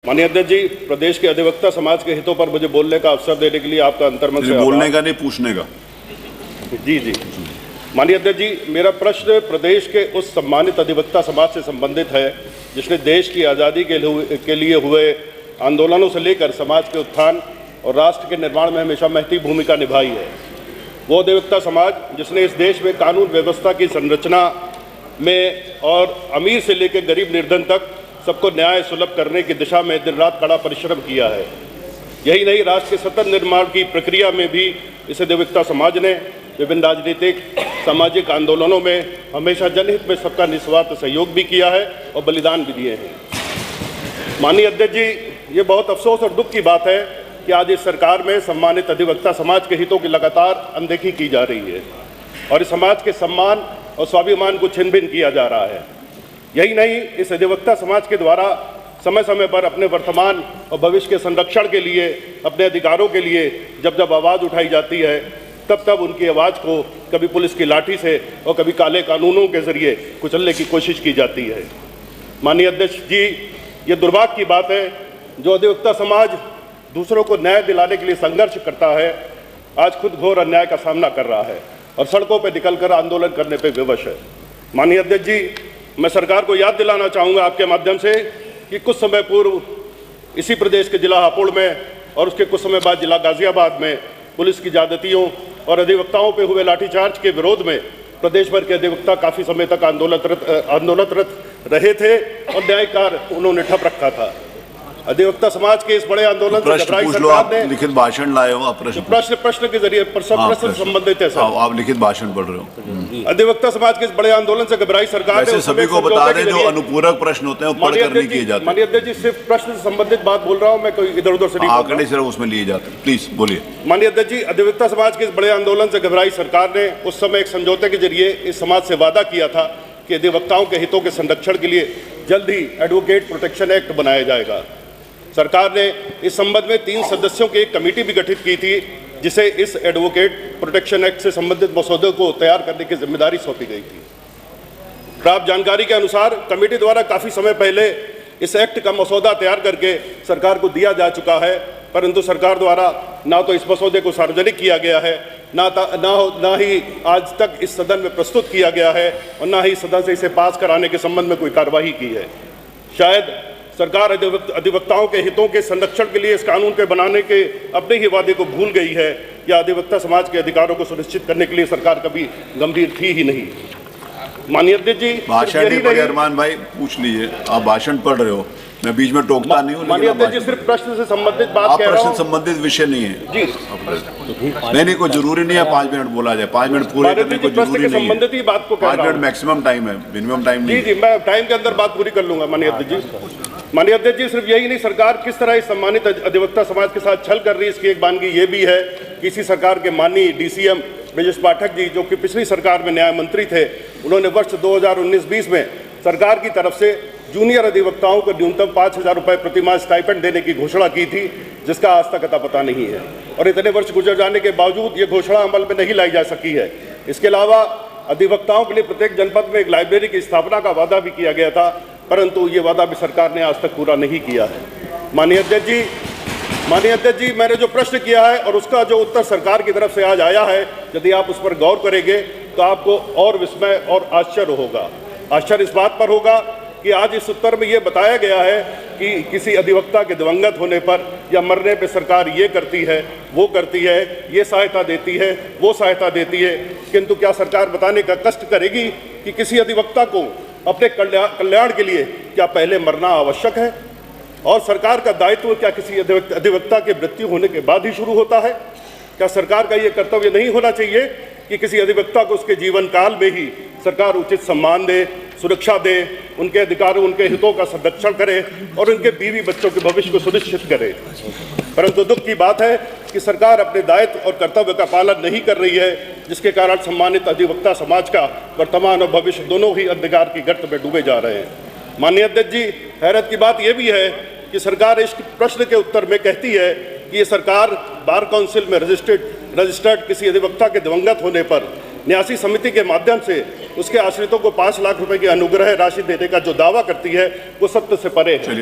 माननीय अध्यक्ष जी, प्रदेश के अधिवक्ता समाज के हितों पर मुझे बोलने का अवसर देने के लिए आपका अंतर्मन से बोलने का नहीं, पूछने का। जी। माननीय अध्यक्ष जी, मेरा प्रश्न प्रदेश के उस सम्मानित अधिवक्ता समाज से संबंधित है जिसने देश की आज़ादी के लिए हुए आंदोलनों से लेकर समाज के उत्थान और राष्ट्र के निर्माण में हमेशा महती भूमिका निभाई है। वो अधिवक्ता समाज जिसने इस देश में कानून व्यवस्था की संरचना में और अमीर से लेकर गरीब निर्धन तक सबको न्याय सुलभ करने की दिशा में दिन रात कड़ा परिश्रम किया है। यही नहीं, राष्ट्र के सतत निर्माण की प्रक्रिया में भी इस अधिवक्ता समाज ने विभिन्न राजनीतिक सामाजिक आंदोलनों में हमेशा जनहित में सबका निस्वार्थ सहयोग भी किया है और बलिदान भी दिए हैं। माननीय अध्यक्ष जी, ये बहुत अफसोस और दुख की बात है कि आज इस सरकार में सम्मानित अधिवक्ता समाज के हितों की लगातार अनदेखी की जा रही है और इस समाज के सम्मान और स्वाभिमान को छिन भिन किया जा रहा है। यही नहीं, इस अधिवक्ता समाज के द्वारा समय समय पर अपने वर्तमान और भविष्य के संरक्षण के लिए, अपने अधिकारों के लिए जब जब आवाज़ उठाई जाती है तब तब उनकी आवाज़ को कभी पुलिस की लाठी से और कभी काले कानूनों के जरिए कुचलने की कोशिश की जाती है। माननीय अध्यक्ष जी, ये दुर्भाग्य की बात है, जो अधिवक्ता समाज दूसरों को न्याय दिलाने के लिए संघर्ष करता है, आज खुद घोर अन्याय का सामना कर रहा है और सड़कों पर निकलकर आंदोलन करने पर विवश है। माननीय अध्यक्ष जी, मैं सरकार को याद दिलाना चाहूँगा आपके माध्यम से कि कुछ समय पूर्व इसी प्रदेश के जिला हापुड़ में और उसके कुछ समय बाद जिला गाजियाबाद में पुलिस की ज्यादतियों और अधिवक्ताओं पे हुए लाठीचार्ज के विरोध में प्रदेश भर के अधिवक्ता काफ़ी समय तक आंदोलनरत रहे थे और न्याय कार्य उन्होंने ठप रखा था। अधिवक्ता समाज के इस बड़े आंदोलन से घबराई सरकार ने लिखित भाषण लाए हो आप, प्रश्न के जरिए प्रश्न संबंधित है सर। आप लिखित भाषण पढ़ रहे हो। अधिवक्ता समाज के इस बड़े आंदोलन से घबराई सरकार ने सभी को बता दें जो अनुपूरक प्रश्न होते हैं वो पढ़ कर नहीं किए जाते। माननीय अध्यक्ष जी, सिर्फ प्रश्न से संबंधित बात बोल रहा हूँ, मैं कोई इधर उधर से नहीं, आंकड़े सिर्फ उसमें लिए जाते हैं। प्लीज बोलिए। माननीय अध्यक्ष जी, अधिवक्ता समाज के इस बड़े आंदोलन से घबराई सरकार ने उस समय एक समझौते के जरिए इस समाज से वादा किया था कि अधिवक्ताओं के हितों के संरक्षण के लिए जल्द ही एडवोकेट प्रोटेक्शन एक्ट बनाया जाएगा। सरकार ने इस संबंध में 3 सदस्यों की एक कमेटी भी गठित की थी जिसे इस एडवोकेट प्रोटेक्शन एक्ट से संबंधित मसौदे को तैयार करने की जिम्मेदारी सौंपी गई थी। प्राप्त जानकारी के अनुसार कमेटी द्वारा काफ़ी समय पहले इस एक्ट का मसौदा तैयार करके सरकार को दिया जा चुका है, परंतु सरकार द्वारा ना तो इस मसौदे को सार्वजनिक किया गया है, ना ही आज तक इस सदन में प्रस्तुत किया गया है और ना ही सदन से इसे पास कराने के संबंध में कोई कार्रवाई की है। शायद सरकार अधिवक्ताओं के हितों के संरक्षण के लिए इस कानून के बनाने के अपने ही वादे को भूल गई है या अधिवक्ता समाज के अधिकारों को सुनिश्चित करने के लिए सरकार कभी गंभीर थी ही नहीं। माननीय अध्यक्ष जी, भाषण नहीं, अरमान भाई पूछ लीजिए, आप भाषण पढ़ रहे हो, मैं बीच में टोकता नहीं हूँ। माननीय अध्यक्ष जी, सिर्फ प्रश्न से संबंधित बात कह रहा हूं। प्रश्न संबंधित विषय नहीं है जी। नहीं, कोई जरूरी नहीं है 5 मिनट बोला जाए, 5 मिनट पूरे करने को जरूरी नहीं है। संबंधित ही बात को 5 मिनट मैक्सिमम टाइम है, मिनिमम टाइम नहीं। जी, मैं टाइम के अंदर बात पूरी कर लूंगा। माननीय अध्यक्ष जी, माननीय अध्यक्ष जी, सिर्फ यही नहीं, सरकार किस तरह इस सम्मानित अधिवक्ता समाज के साथ छल कर रही है इसकी एक बानगी ये भी है कि इसी सरकार के माननीय DCM ब्रजेश पाठक जी, जो कि पिछली सरकार में न्याय मंत्री थे, उन्होंने वर्ष 2019-20 में सरकार की तरफ से जूनियर अधिवक्ताओं को न्यूनतम 5,000 रुपये प्रतिमाह स्टाइपेंड देने की घोषणा की थी, जिसका आज तक अता पता नहीं है और इतने वर्ष गुजर जाने के बावजूद ये घोषणा अमल में नहीं लाई जा सकी है। इसके अलावा अधिवक्ताओं के लिए प्रत्येक जनपद में एक लाइब्रेरी की स्थापना का वादा भी किया गया था, परंतु ये वादा भी सरकार ने आज तक पूरा नहीं किया है। माननीय अध्यक्ष जी, मैंने जो प्रश्न किया है और उसका जो उत्तर सरकार की तरफ से आज आया है, यदि आप उस पर गौर करेंगे तो आपको और विस्मय और आश्चर्य होगा। आश्चर्य इस बात पर होगा कि आज इस उत्तर में ये बताया गया है कि किसी अधिवक्ता के दिवंगत होने पर या मरने पर सरकार ये करती है, वो करती है, ये सहायता देती है, वो सहायता देती है, किंतु क्या सरकार बताने का कष्ट करेगी कि किसी अधिवक्ता को अपने कल्याण के लिए क्या पहले मरना आवश्यक है और सरकार का दायित्व क्या किसी अधिवक्ता के मृत्यु होने के बाद ही शुरू होता है? क्या सरकार का ये कर्तव्य नहीं होना चाहिए कि किसी अधिवक्ता को उसके जीवन काल में ही सरकार उचित सम्मान दे, सुरक्षा दे, उनके अधिकारों, उनके हितों का संरक्षण करे और उनके बीवी बच्चों के भविष्य को सुनिश्चित करे? परंतु दुख की बात है कि सरकार अपने दायित्व और कर्तव्य का पालन नहीं कर रही है, जिसके कारण सम्मानित अधिवक्ता समाज का वर्तमान और भविष्य दोनों ही अंधकार की गर्त में डूबे जा रहे हैं। माननीय अध्यक्ष जी, हैरत की बात यह भी है कि सरकार इस प्रश्न के उत्तर में कहती है कि ये सरकार बार काउंसिल में रजिस्टर्ड किसी अधिवक्ता के दिवंगत होने पर न्यासी समिति के माध्यम से उसके आश्रितों को 5 लाख रुपए की अनुग्रह राशि देने का जो दावा करती है वो सत्य से परे है।